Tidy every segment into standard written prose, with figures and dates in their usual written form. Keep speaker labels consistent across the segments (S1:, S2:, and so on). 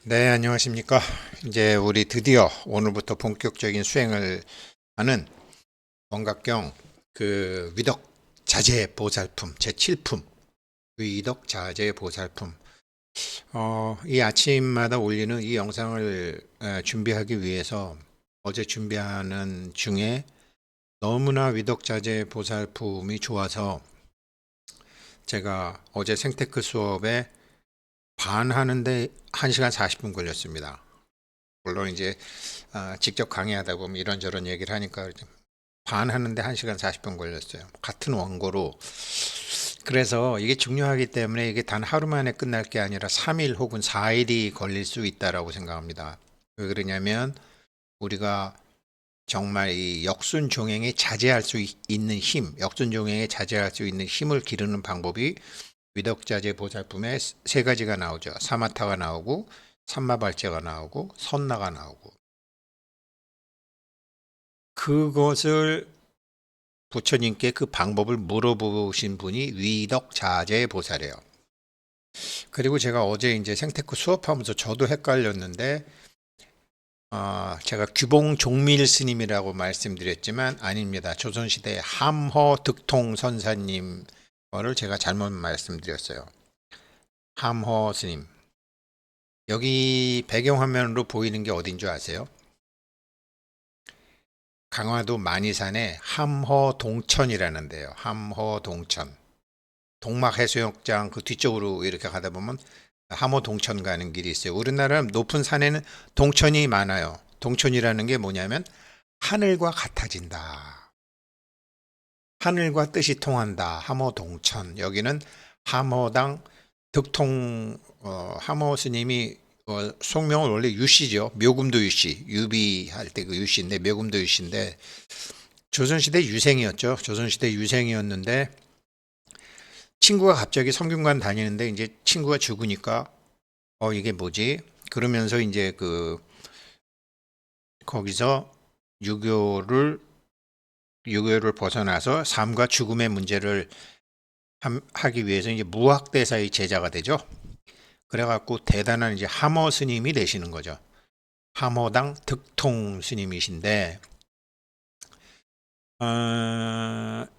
S1: 네, 안녕하십니까. 이제 우리 드디어 오늘부터 본격적인 수행을 하는 원각경 위덕 자재 보살품 제7품 위덕 자재 보살품 이 아침마다 올리는 이 영상을 준비하기 위해서 어제 준비하는 중에 너무나 위덕 자재 보살품이 좋아서 제가 어제 생테크 수업에 반하는데 1시간 40분 걸렸습니다. 물론 이제 직접 강의하다 보면 이런저런 얘기를 하니까 반하는데 1시간 40분 걸렸어요. 같은 원고로. 그래서 이게 중요하기 때문에 이게 단 하루 만에 끝날 게 아니라 3일 혹은 4일이 걸릴 수 있다라고 생각합니다. 왜 그러냐면 우리가 정말 이 역순종행에 자제할 수 있는 힘, 역순종행에 자제할 수 있는 힘을 기르는 방법이 위덕자재 보살품에 세 가지가 나오죠. 사마타가 나오고 삼마발제가 나오고 선나가 나오고 그것을 부처님께 그 방법을 물어보신 분이 위덕자재 보살이에요. 그리고 제가 어제 이제 생테크 수업하면서 저도 헷갈렸는데 제가 규봉 종밀 스님이라고 말씀드렸지만 아닙니다. 조선시대 함허 득통 선사님 거를 제가 잘못 말씀드렸어요. 함허 스님. 여기 배경화면으로 보이는 게 어딘 줄 아세요? 강화도 만이산에 함허동천이라는 데요. 함허동천. 동막해수욕장 그 뒤쪽으로 이렇게 가다 보면 함허동천 가는 길이 있어요. 우리나라 높은 산에는 동천이 많아요. 동천이라는 게 뭐냐면 하늘과 같아진다. 하늘과 뜻이 통한다. 함허동천. 여기는 함허당 득통 함허 스님이 속명은 원래 유씨죠. 묘금도 유씨. 유비할 때 그 유씨인데 묘금도 유씨인데 조선시대 유생이었죠. 조선시대 유생이었는데 친구가 갑자기 성균관 다니는데 이제 친구가 죽으니까 이게 뭐지? 그러면서 이제 거기서 유교를 벗어나서 삶과 죽음의 문제를 하기 위해서 이제 무학대사의 제자가 되죠. 그래갖고 대단한 이제 함허 스님이 되시는 거죠. 함허당 득통 스님이신데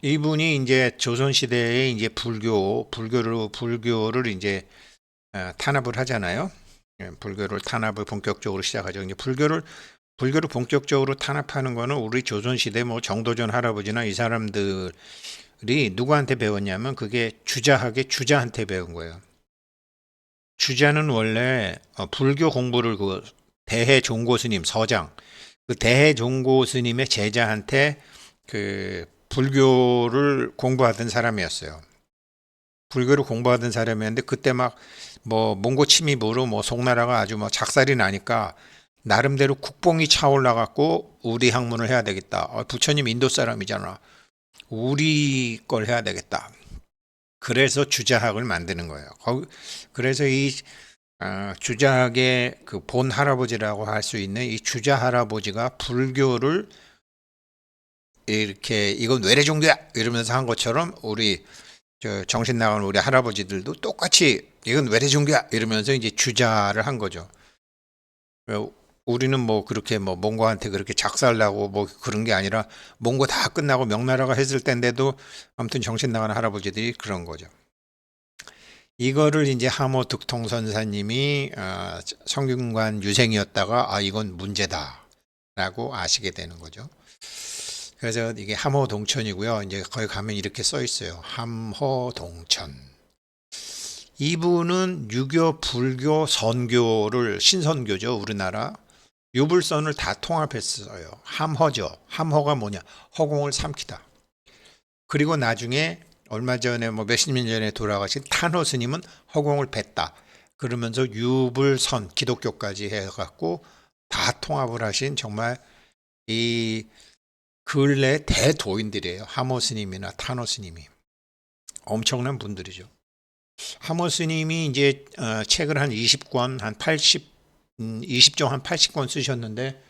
S1: 이분이 이제 조선 시대에 이제 불교를 이제 탄압을 하잖아요. 불교를 탄압을 본격적으로 시작하죠. 이제 불교를 본격적으로 탄압하는 거는 우리 조선 시대 뭐 정도전 할아버지나 이 사람들이 누구한테 배웠냐면 그게 주자한테 배운 거예요. 주자는 원래 불교 공부를 대해 종고 스님 서장 그 대해 종고 스님의 제자한테 불교를 공부하던 사람이었어요. 불교를 공부하던 사람이었는데 그때 막 뭐 몽고 침입으로 뭐 송나라가 아주 뭐 작살이 나니까 나름대로 국뽕이 차올라 갖고 우리 학문을 해야 되겠다. 부처님 인도 사람이잖아. 우리 걸 해야 되겠다. 그래서 주자학을 만드는 거예요. 그래서 이 주자학의 그 본 할아버지라고 할 수 있는 이 주자 할아버지가 불교를 이렇게 이건 외래종교야 이러면서 한 것처럼 우리 정신 나간 우리 할아버지들도 똑같이 이건 외래종교야 이러면서 이제 주자를 한 거죠. 우리는 뭐 그렇게 뭐 몽고한테 그렇게 작살나고 뭐 그런 게 아니라 몽고 다 끝나고 명나라가 했을 때인데도 아무튼 정신 나간 할아버지들이 그런 거죠. 이거를 이제 하모 득통 선사님이 성균관 유생이었다가 이건 문제다라고 아시게 되는 거죠. 그래서 이게 함허동천이고요. 이제 거기 가면 이렇게 써 있어요. 함허동천. 이분은 유교, 불교, 선교를 신선교죠. 우리나라 유불선을 다 통합했어요. 함허죠. 함허가 뭐냐? 허공을 삼키다. 그리고 나중에 얼마 전에 뭐 몇십 년 전에 돌아가신 탄호 스님은 허공을 뱉다. 그러면서 유불선 기독교까지 해갖고 다 통합을 하신 정말 이 근래 대도인들이에요. 하모 스님이나 타노 스님이 엄청난 분들이죠. 하모 스님이 이제 책을 한 20권, 한 80, 20종 한 80권 쓰셨는데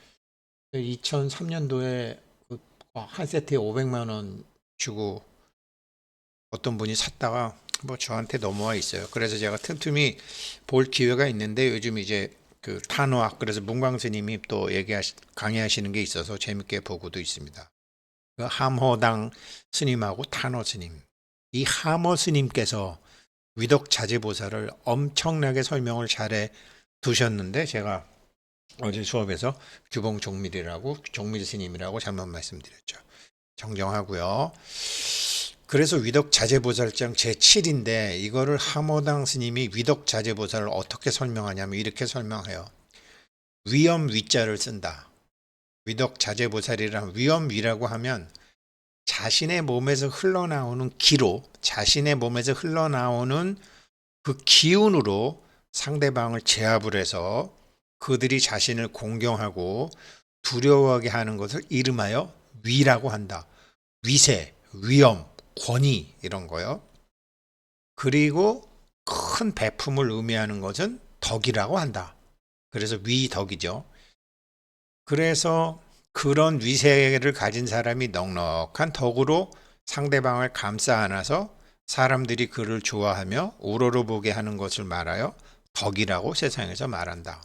S1: 2003년도에 한 세트에 500만 원 주고 어떤 분이 샀다가 뭐 저한테 넘어와 있어요. 그래서 제가 틈틈이 볼 기회가 있는데 요즘 이제 그 탄화학, 그래서 문광 스님이 또 강의하시는 게 있어서 재밌게 보고도 있습니다. 그 함허당 스님하고 탄호 스님, 이 함허 스님께서 위덕자재보살을 엄청나게 설명을 잘해 두셨는데, 제가 어제 수업에서 규봉 종밀 스님이라고 잘못 말씀드렸죠. 정정하고요. 그래서 위덕자재보살장 제7인데 이거를 함허당 스님이 위덕자재보살을 어떻게 설명하냐면 이렇게 설명해요. 위엄 위자를 쓴다. 위덕자재보살이란 위엄 위라고 하면 자신의 몸에서 흘러나오는 기로, 자신의 몸에서 흘러나오는 그 기운으로 상대방을 제압을 해서 그들이 자신을 공경하고 두려워하게 하는 것을 이름하여 위라고 한다. 위세, 위엄, 권위 이런 거요. 그리고 큰 배품을 의미하는 것은 덕이라고 한다. 그래서 위덕이죠. 그래서 그런 위세를 가진 사람이 넉넉한 덕으로 상대방을 감싸 안아서 사람들이 그를 좋아하며 우러러보게 하는 것을 말하여 덕이라고 세상에서 말한다.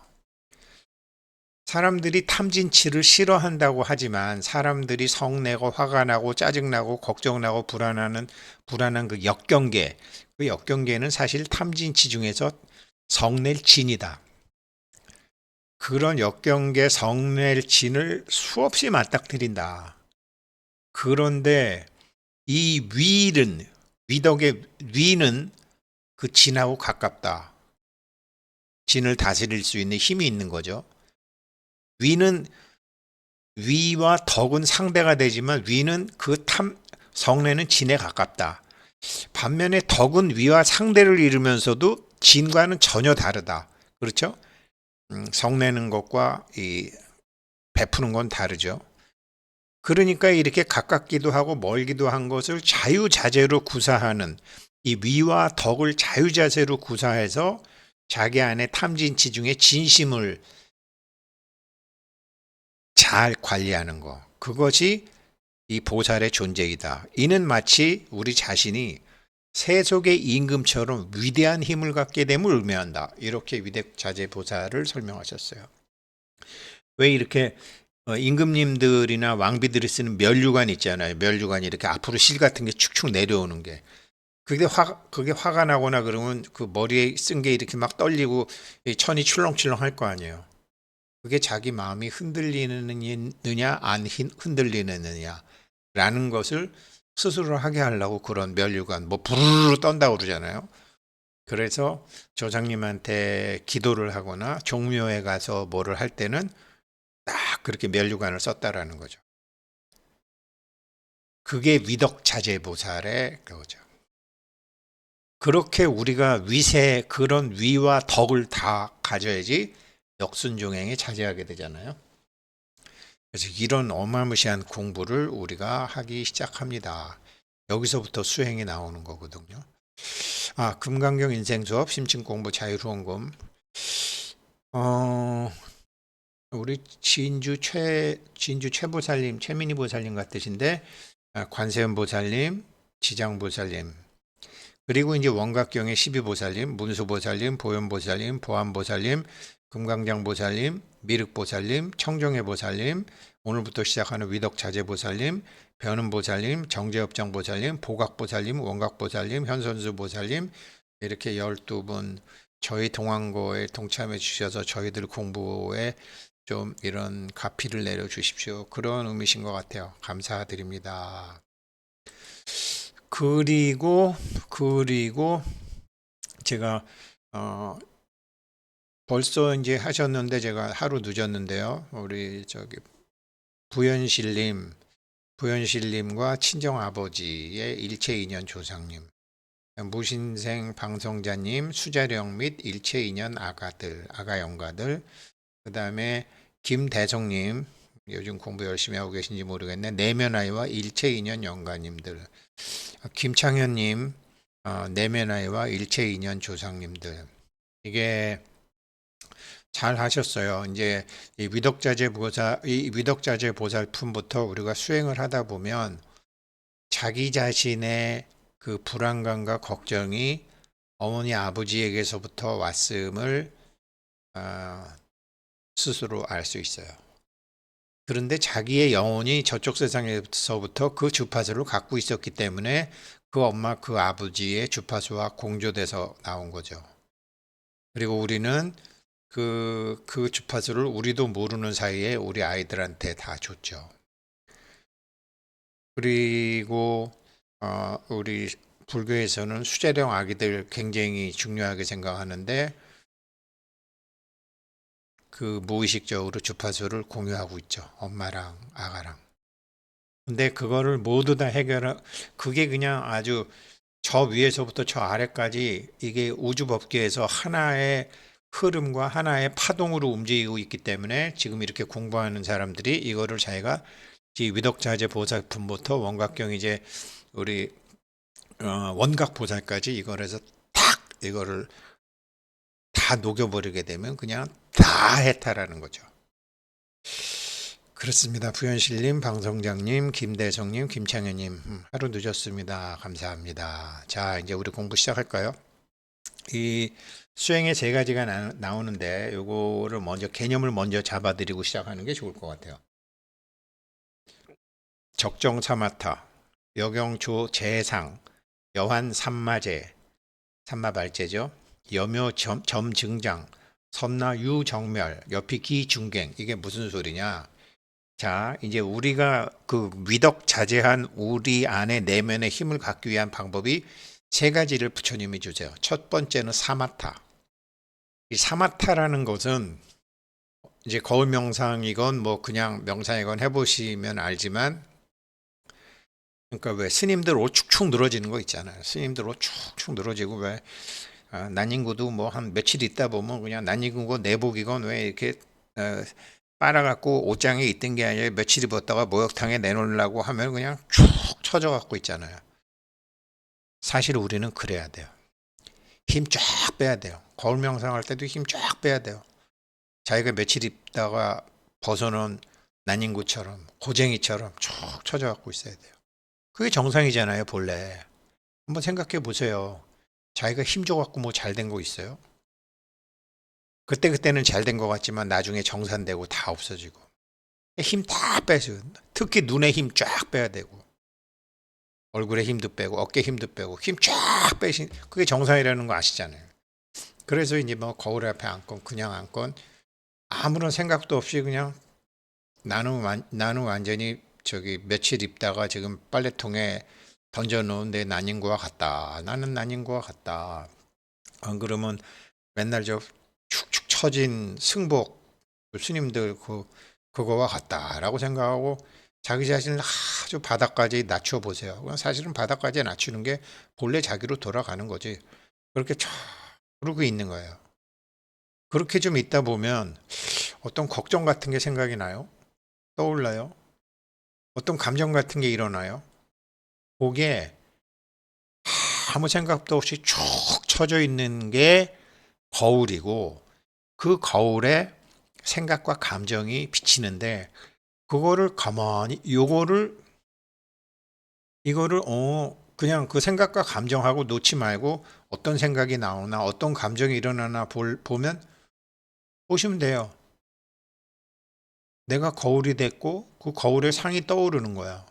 S1: 사람들이 탐진치를 싫어한다고 하지만 사람들이 성내고 화가 나고 짜증나고 걱정나고 불안한 그 역경계, 그 역경계는 사실 탐진치 중에서 성낼 진이다. 그런 역경계 성낼 진을 수없이 맞닥뜨린다. 그런데 이 위덕의 위는 그 진하고 가깝다. 진을 다스릴 수 있는 힘이 있는 거죠. 위와 덕은 상대가 되지만 위는 성내는 진에 가깝다. 반면에 덕은 위와 상대를 이루면서도 진과는 전혀 다르다. 그렇죠? 성내는 것과 이 베푸는 건 다르죠. 그러니까 이렇게 가깝기도 하고 멀기도 한 것을 자유자재로 구사하는, 이 위와 덕을 자유자재로 구사해서 자기 안에 탐진치 중에 진심을 잘 관리하는 것, 그것이 이 보살의 존재이다. 이는 마치 우리 자신이 세속의 임금처럼 위대한 힘을 갖게 됨을 의미한다. 이렇게 위덕자재 보살을 설명하셨어요. 왜 이렇게 임금님들이나 왕비들이 쓰는 멸류관 있잖아요. 멸류관이 이렇게 앞으로 실 같은 게 축축 내려오는 게. 그게 화가 나거나 그러면 그 머리에 쓴 게 이렇게 막 떨리고 천이 출렁출렁 할 거 아니에요. 그게 자기 마음이 흔들리느냐 안 흔들리느냐 라는 것을 스스로 하게 하려고 그런 멸류관, 뭐 부르르 떤다고 그러잖아요. 그래서 조상님한테 기도를 하거나 종묘에 가서 뭐를 할 때는 딱 그렇게 멸류관을 썼다라는 거죠. 그게 위덕자재보살의 그거죠. 그렇게 우리가 그런 위와 덕을 다 가져야지 역순종행에 자제하게 되잖아요. 그래서 이런 어마무시한 공부를 우리가 하기 시작합니다. 여기서부터 수행이 나오는 거거든요. 금강경 인생수업 심층공부 자유후원금. 우리 진주 최보살님, 최민희 보살님 같으신데, 관세음 보살님, 지장 보살님, 그리고 이제 원각경의 12보살님, 문수보살님, 보현보살님, 보안보살님, 금강장보살님, 미륵보살님, 청정해보살님, 오늘부터 시작하는 위덕자재보살님, 변음보살님, 정제업장보살님, 보각보살님, 원각보살님, 현선수보살님, 이렇게 12분 저희 동안고에 동참해 주셔서 저희들 공부에 좀 이런 가피를 내려주십시오. 그런 의미신 것 같아요. 감사드립니다. 그리고 제가 벌써 이제 하셨는데 제가 하루 늦었는데요. 우리 부현실님과 친정아버지의 일체인연 조상님, 무신생 방성자님, 수자령 및 일체인연 아가 영가들, 그 다음에 김대성님, 요즘 공부 열심히 하고 계신지 모르겠네. 내면아이와 일체인연 영가님들, 김창현님, 내면아이와 일체인연 조상님들, 이게 잘 하셨어요. 이제 이 위덕자재 보살품부터 우리가 수행을 하다 보면 자기 자신의 그 불안감과 걱정이 어머니 아버지에게서부터 왔음을 스스로 알 수 있어요. 그런데 자기의 영혼이 저쪽 세상에서부터 그 주파수를 갖고 있었기 때문에 그 엄마, 그 아버지의 주파수와 공조돼서 나온 거죠. 그리고 우리는 그 주파수를 우리도 모르는 사이에 우리 아이들한테 다 줬죠. 그리고 우리 불교에서는 수재령 아기들 굉장히 중요하게 생각하는데 그 무의식적으로 주파수를 공유하고 있죠. 엄마랑 아가랑. 근데 그거를 모두 다 그게 그냥 아주 저 위에서부터 저 아래까지 이게 우주 법계에서 하나의 흐름과 하나의 파동으로 움직이고 있기 때문에 지금 이렇게 공부하는 사람들이 이거를 자기가 위덕자재 보살품부터 원각경 이제 우리 원각 보살까지 이걸 해서 탁 이거를 다 녹여버리게 되면 그냥 다 해탈하는 거죠. 그렇습니다. 부현실님, 방성장님, 김대성님, 김창현님 하루 늦었습니다. 감사합니다. 자, 이제 우리 공부 시작할까요? 이 수행에 세 가지가 나오는데 요거를 개념을 먼저 잡아드리고 시작하는 게 좋을 것 같아요. 적정 사마타, 여경조 재상, 여환 삼마제, 삼마발제죠. 여묘 점증장, 섬나 유정멸, 옆이 기중갱. 이게 무슨 소리냐? 자, 이제 우리가 그 위덕자재한 우리 안에 내면의 힘을 갖기 위한 방법이 세 가지를 부처님이 주세요. 첫 번째는 사마타. 이 사마타라는 것은 이제 거울 명상이건 뭐 그냥 명상이건 해보시면 알지만, 그러니까 왜 스님들 옷 축축 늘어지는 거 있잖아요. 스님들 옷 축축 늘어지고 왜 난인구도 뭐 한 며칠 있다 보면 그냥 난인구고 내복이건 왜 이렇게 빨아갖고 옷장에 있던 게 아니라 며칠 입었다가 목욕탕에 내놓으려고 하면 그냥 쭉 처져 갖고 있잖아요. 사실 우리는 그래야 돼요. 힘 쫙 빼야 돼요. 거울 명상할 때도 힘 쫙 빼야 돼요. 자기가 며칠 입다가 벗어놓은 난인구처럼 고쟁이처럼 쭉 처져 갖고 있어야 돼요. 그게 정상이잖아요, 본래. 한번 생각해 보세요. 자기가 힘 줘갖고 뭐 잘 된 거 있어요? 그때는 잘 된 것 같지만 나중에 정산되고 다 없어지고. 힘 다 빼서 특히 눈에 힘 쫙 빼야 되고 얼굴에 힘도 빼고 어깨 힘도 빼고 힘 쫙 빼신 그게 정상이라는 거 아시잖아요. 그래서 이제 뭐 거울 앞에 앉건 그냥 앉건 아무런 생각도 없이 그냥 나는 완전히 저기 며칠 입다가 지금 빨래통에 던져놓은 내 난인구와 같다. 나는 난인구와 같다. 안 그러면 맨날 저 축축 처진 승복 스님들 그거와 같다라고 생각하고 자기 자신을 아주 바닥까지 낮춰 보세요. 사실은 바닥까지 낮추는 게 본래 자기로 돌아가는 거지. 그렇게 쫙 그러고 있는 거예요. 그렇게 좀 있다 보면 어떤 걱정 같은 게 생각이 나요? 떠올라요? 어떤 감정 같은 게 일어나요? 그게 아무 생각도 없이 쭉 쳐져 있는 게 거울이고 그 거울에 생각과 감정이 비치는데 그거를 가만히 이거를 그냥 그 생각과 감정하고 놓지 말고 어떤 생각이 나오나 어떤 감정이 일어나나 보면 보시면 돼요. 내가 거울이 됐고 그 거울에 상이 떠오르는 거야.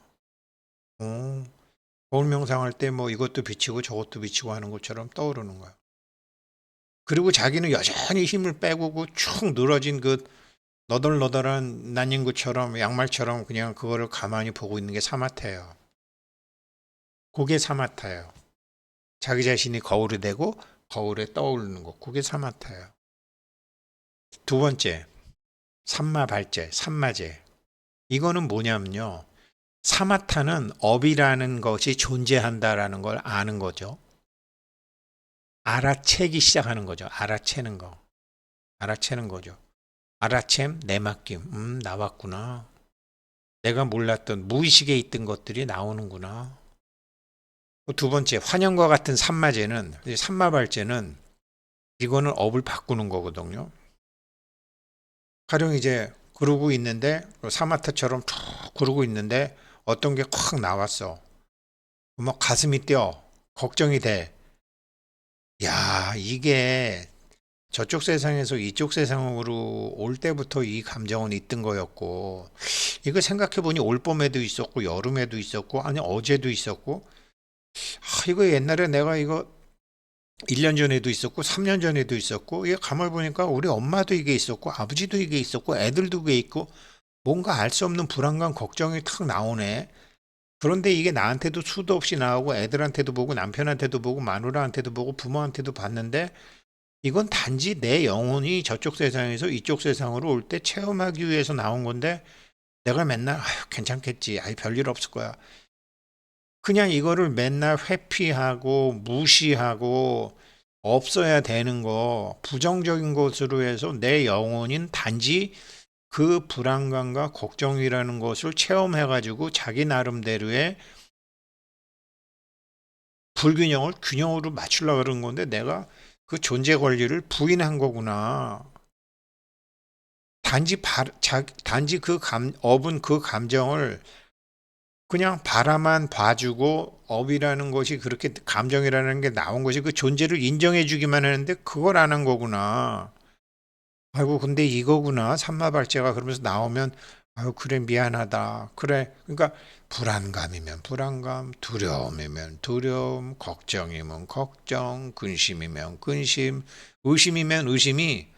S1: 거울 명상할 때 뭐 이것도 비치고 저것도 비치고 하는 것처럼 떠오르는 거야. 그리고 자기는 여전히 힘을 빼고 그축 늘어진 그 너덜너덜한 난닝구처럼 양말처럼 그냥 그거를 가만히 보고 있는 게 사마타예요. 그게 사마타예요. 자기 자신이 거울이 되고 거울에 떠오르는 거. 그게 사마타예요. 두 번째, 삼마발제, 삼마제. 이거는 뭐냐면요. 사마타는 업이라는 것이 존재한다라는 걸 아는 거죠. 알아채기 시작하는 거죠. 알아채는 거. 알아채는 거죠. 알아챔, 내맡김. 나왔구나. 내가 몰랐던 무의식에 있던 것들이 나오는구나. 두 번째, 환영과 같은 삼마제는, 삼마발제는 이거는 업을 바꾸는 거거든요. 가령 이제 그러고 있는데, 사마타처럼 툭 그러고 있는데 어떤 게 확 나왔어. 막 가슴이 뛰어. 걱정이 돼. 야, 이게 저쪽 세상에서 이쪽 세상으로 올 때부터 이 감정은 있던 거였고, 이거 생각해 보니 올봄에도 있었고 여름에도 있었고 아니 어제도 있었고, 이거 옛날에 내가 이거 1년 전에도 있었고 3년 전에도 있었고, 이게 가만히 보니까 우리 엄마도 이게 있었고 아버지도 이게 있었고 애들도 이게 있고, 뭔가 알 수 없는 불안감 걱정이 탁 나오네. 그런데 이게 나한테도 수도 없이 나오고 애들한테도 보고 남편한테도 보고 마누라한테도 보고 부모한테도 봤는데, 이건 단지 내 영혼이 저쪽 세상에서 이쪽 세상으로 올 때 체험하기 위해서 나온 건데, 내가 맨날 괜찮겠지, 별일 없을 거야, 그냥 이거를 맨날 회피하고 무시하고 없어야 되는 거, 부정적인 것으로 해서 내 영혼인 단지 그 불안감과 걱정이라는 것을 체험해가지고 자기 나름대로의 불균형을 균형으로 맞추려고 그러는 건데, 내가 그 존재 권리를 부인한 거구나. 단지 업은 그 감정을 그냥 바라만 봐주고, 업이라는 것이 그렇게 감정이라는 게 나온 것이 그 존재를 인정해 주기만 했는데 그걸 안 한 거구나. 아이고 근데 이거구나 삼마발제가. 그러면서 나오면 아유 그래 미안하다. 그래 그러니까 불안감이면 불안감, 두려움이면 두려움, 걱정이면 걱정, 근심이면 근심, 의심이면 의심이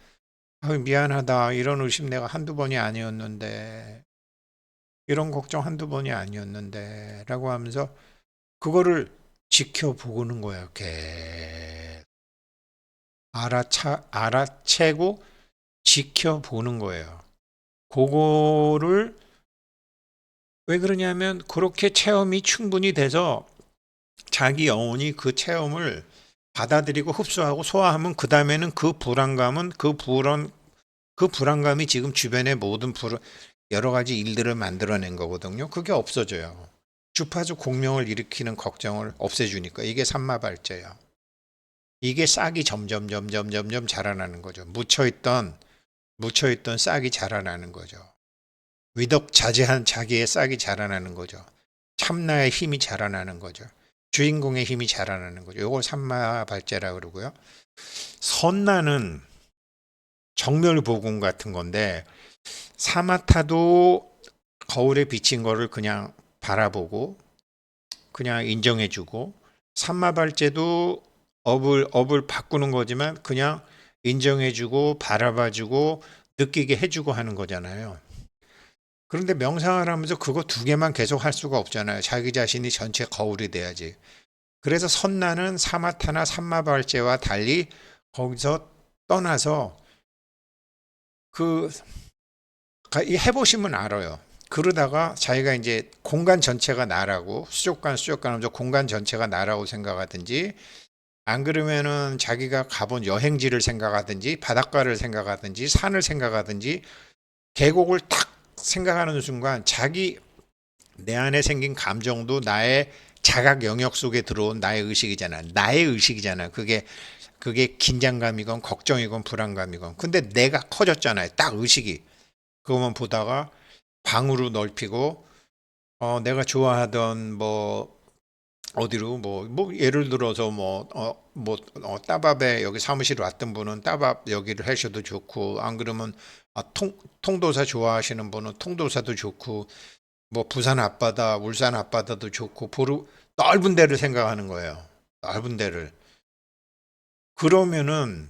S1: 아유 미안하다. 이런 의심 내가 한두 번이 아니었는데, 이런 걱정 한두 번이 아니었는데 라고 하면서 그거를 지켜보는 거예요. 이렇게 알아채고 지켜보는 거예요. 그거를 왜 그러냐면, 그렇게 체험이 충분히 돼서 자기 영혼이 그 체험을 받아들이고 흡수하고 소화하면, 그 다음에는 그 불안감이 지금 주변의 모든 여러 가지 일들을 만들어낸 거거든요. 그게 없어져요. 주파수 공명을 일으키는 걱정을 없애주니까. 이게 삼마발자예요. 이게 싹이 점점 자라나는 거죠. 묻혀있던 싹이 자라나는 거죠. 위덕자재한 자기의 싹이 자라나는 거죠. 참나의 힘이 자라나는 거죠. 주인공의 힘이 자라나는 거죠. 이걸 삼마발자라고 그러고요. 선나는 정멸보궁 같은 건데, 사마타도 거울에 비친 거를 그냥 바라보고 그냥 인정해주고, 삼마발제도 업을 바꾸는 거지만 그냥 인정해주고 바라봐주고 느끼게 해주고 하는 거잖아요. 그런데 명상을 하면서 그거 두 개만 계속 할 수가 없잖아요. 자기 자신이 전체 거울이 돼야지. 그래서 선나는 사마타나 삼마발제와 달리 거기서 떠나서 그 해보시면 알아요. 그러다가 자기가 이제 공간 전체가 나라고, 수족관 하면서 공간 전체가 나라고 생각하든지, 안 그러면은 자기가 가본 여행지를 생각하든지 바닷가를 생각하든지 산을 생각하든지 계곡을 탁 생각하는 순간, 내 안에 생긴 감정도 나의 자각 영역 속에 들어온 나의 의식이잖아. 나의 의식이잖아. 그게 긴장감이건 걱정이건 불안감이건. 근데 내가 커졌잖아요. 딱 의식이. 그것만 보다가 방으로 넓히고, 내가 좋아하던 어디로 예를 들어서 따밥에 여기 사무실 왔던 분은 따밥 여기를 하셔도 좋고, 안 그러면 통도사 좋아하시는 분은 통도사도 좋고, 부산 앞바다 울산 앞바다도 좋고, 넓은 데를 생각하는 거예요. 넓은 데를. 그러면은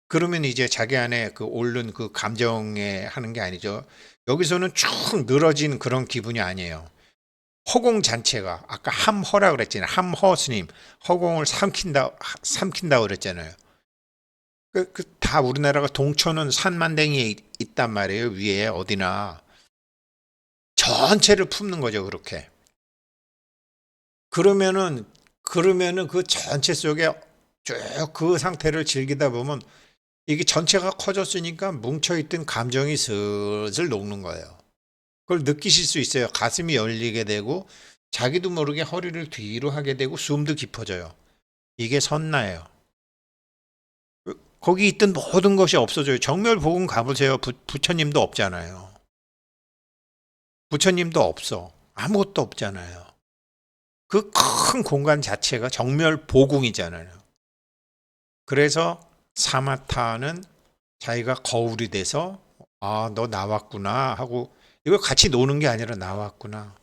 S1: 그러면 이제 자기 안에 그 옳은 그 감정에 하는 게 아니죠. 여기서는 쭉 늘어진 그런 기분이 아니에요. 허공 자체가, 아까 함허라 그랬잖아요. 함허 스님, 허공을 삼킨다 그랬잖아요. 다 우리나라가 동천은 산만댕이에 있단 말이에요. 위에 어디나 전체를 품는 거죠. 그렇게. 그러면은 그 전체 속에 쭉 그 상태를 즐기다 보면, 이게 전체가 커졌으니까 뭉쳐있던 감정이 슬슬 녹는 거예요. 그걸 느끼실 수 있어요. 가슴이 열리게 되고 자기도 모르게 허리를 뒤로 하게 되고 숨도 깊어져요. 이게 선나예요. 거기 있던 모든 것이 없어져요. 정멸복음 가보세요. 부처님도 없잖아요. 부처님도 없어. 아무것도 없잖아요. 그 큰 공간 자체가 정멸보궁이잖아요. 그래서 사마타는 자기가 거울이 돼서 아, 너 나왔구나 하고 이거 같이 노는 게 아니라 나왔구나.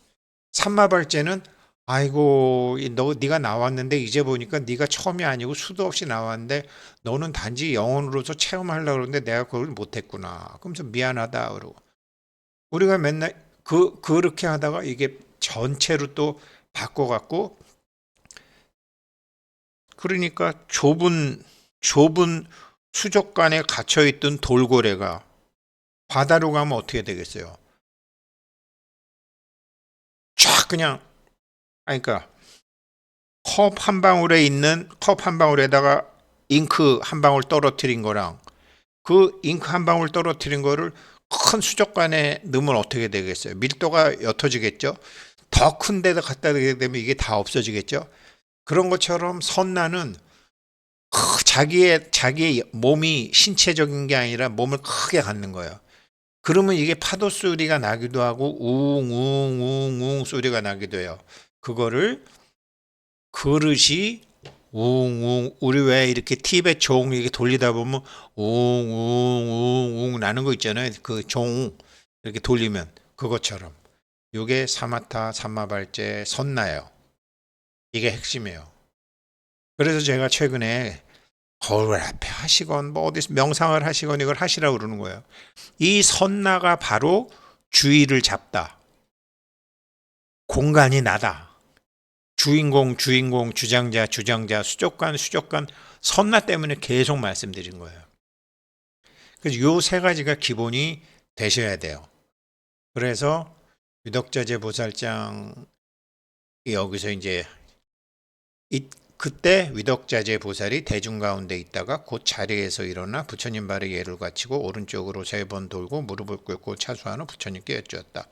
S1: 삼마발제는 아이고 너 네가 나왔는데 이제 보니까 네가 처음이 아니고 수도 없이 나왔는데 너는 단지 영혼으로서 체험하려고 그러는데 내가 그걸 못했구나. 그러면서 미안하다 그러고 우리가 맨날 그렇게 하다가 이게 전체로 또 바꿔갖고 그러니까 좁은 수족관에 갇혀있던 돌고래가 바다로 가면 어떻게 되겠어요? 쫙 그냥 아니 그러니까 컵 한 방울에다가 잉크 한 방울 떨어뜨린 거랑 그 잉크 한 방울 떨어뜨린 거를 큰 수족관에 넣으면 어떻게 되겠어요? 밀도가 옅어지겠죠? 더 큰 데다 갖다 대게 되면 이게 다 없어지겠죠? 그런 것처럼 선나는 자기의 몸이 신체적인 게 아니라 몸을 크게 갖는 거예요. 그러면 이게 파도 소리가 나기도 하고 웅웅웅웅 소리가 나기도 해요. 그거를 그릇이 웅웅 우리 왜 이렇게 팁의 종 이렇게 돌리다 보면 웅웅웅웅 나는 거 있잖아요. 그 종 이렇게 돌리면 그것처럼 이게 사마타 삼마발제 선나예요. 이게 핵심이에요. 그래서 제가 최근에 거울 앞에 하시건 뭐 어디서 명상을 하시건 이걸 하시라고 그러는 거예요. 이 선나가 바로 주의를 잡다. 공간이 나다. 주인공, 주장자, 수족관, 선나 때문에 계속 말씀드린 거예요. 그래서 요 세 가지가 기본이 되셔야 돼요. 그래서 유덕자재 보살장이 여기서 이제 그때 위덕자재 보살이 대중 가운데 있다가 곧 자리에서 일어나 부처님 발에 예를 갖추고 오른쪽으로 3번 돌고 무릎을 꿇고 차수하는 부처님께 여쭈었다.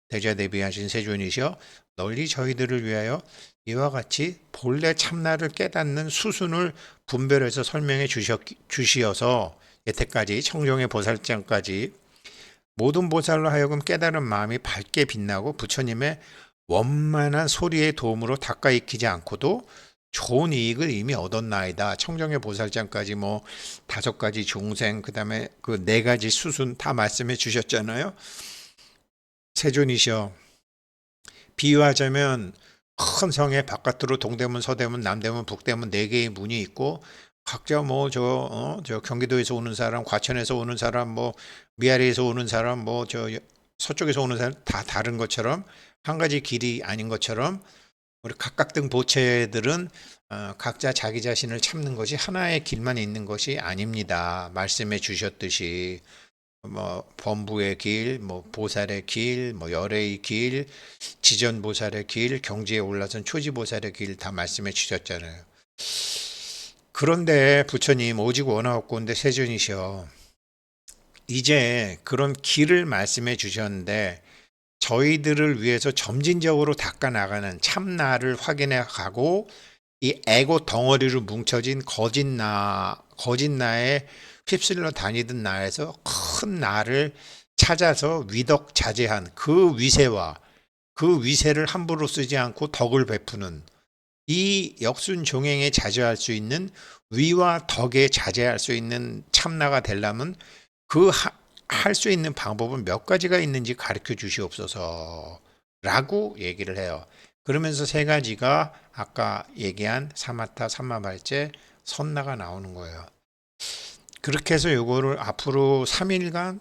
S1: 대자대비하신 세존이시여 널리 저희들을 위하여 이와 같이 본래 참나를 깨닫는 수순을 분별해서 설명해 주시어서 여태까지 청정의 보살장까지 모든 보살로 하여금 깨달은 마음이 밝게 빛나고 부처님의 원만한 소리의 도움으로 닦아 익히지 않고도 좋은 이익을 이미 얻었나이다. 청정의 보살장까지 뭐 5가지 중생 그다음에 그 4가지 수순 다 말씀해 주셨잖아요. 세존이시여 비유하자면 큰 성의 바깥으로 동대문, 서대문, 남대문, 북대문 4개의 문이 있고 각자 뭐 저 경기도에서 오는 사람, 과천에서 오는 사람, 뭐 미아리에서 오는 사람, 뭐 저 서쪽에서 오는 사람 다 다른 것처럼 한 가지 길이 아닌 것처럼 우리 각각등 보체들은 각자 자기 자신을 참는 것이 하나의 길만 있는 것이 아닙니다. 말씀해 주셨듯이 뭐 범부의 길, 뭐 보살의 길, 뭐 열애의 길, 지전 보살의 길, 경지에 올라선 초지 보살의 길 다 말씀해 주셨잖아요. 그런데 부처님 오직 원하옵고인데 세존이시여 이제 그런 길을 말씀해 주셨는데 저희들을 위해서 점진적으로 닦아 나가는 참나를 확인해 가고 이 에고 덩어리로 뭉쳐진 거짓 나에 휩쓸려 다니던 나에서 큰 나를 찾아서 위덕자재한 그 위세와 그 위세를 함부로 쓰지 않고 덕을 베푸는 이 역순종행에 자제할 수 있는 위와 덕에 자제할 수 있는 참나가 되려면 그 할 수 있는 방법은 몇 가지가 있는지 가르쳐 주시옵소서 라고 얘기를 해요. 그러면서 3가지가 아까 얘기한 사마타, 삼마발제, 선나가 나오는 거예요. 그렇게 해서 요거를 앞으로 3일간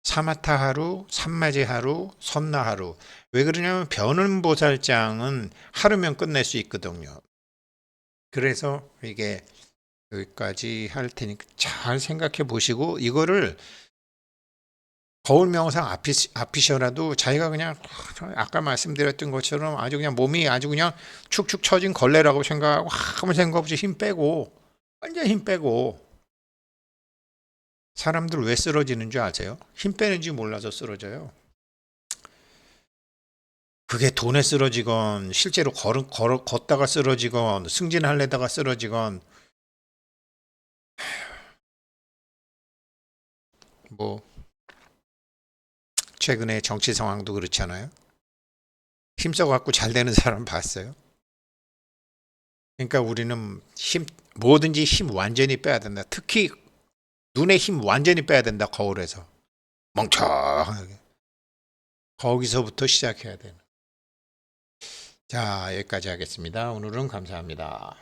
S1: 사마타 하루, 삼마제 하루, 선나 하루. 왜 그러냐면 변은보살장은 하루면 끝낼 수 있거든요. 그래서 이게 여기까지 할 테니까 잘 생각해 보시고 이거를 거울 명상 앞이셔라도 자기가 그냥 아까 말씀드렸던 것처럼 아주 그냥 몸이 아주 그냥 축축 처진 걸레라고 생각하고 아무 생각 없이 힘 빼고 완전 힘 빼고 사람들 왜 쓰러지는 줄 아세요? 힘 빼는지 몰라서 쓰러져요. 그게 돈에 쓰러지건 실제로 걷다가 쓰러지건 승진하려다가 쓰러지건 뭐 최근에 정치 상황도 그렇잖아요. 힘써갖고 잘 되는 사람 봤어요. 그러니까 우리는 뭐든지 힘 완전히 빼야 된다. 특히 눈에 힘 완전히 빼야 된다. 거울에서 멍청하게 거기서부터 시작해야 되는. 자, 여기까지 하겠습니다. 오늘은 감사합니다.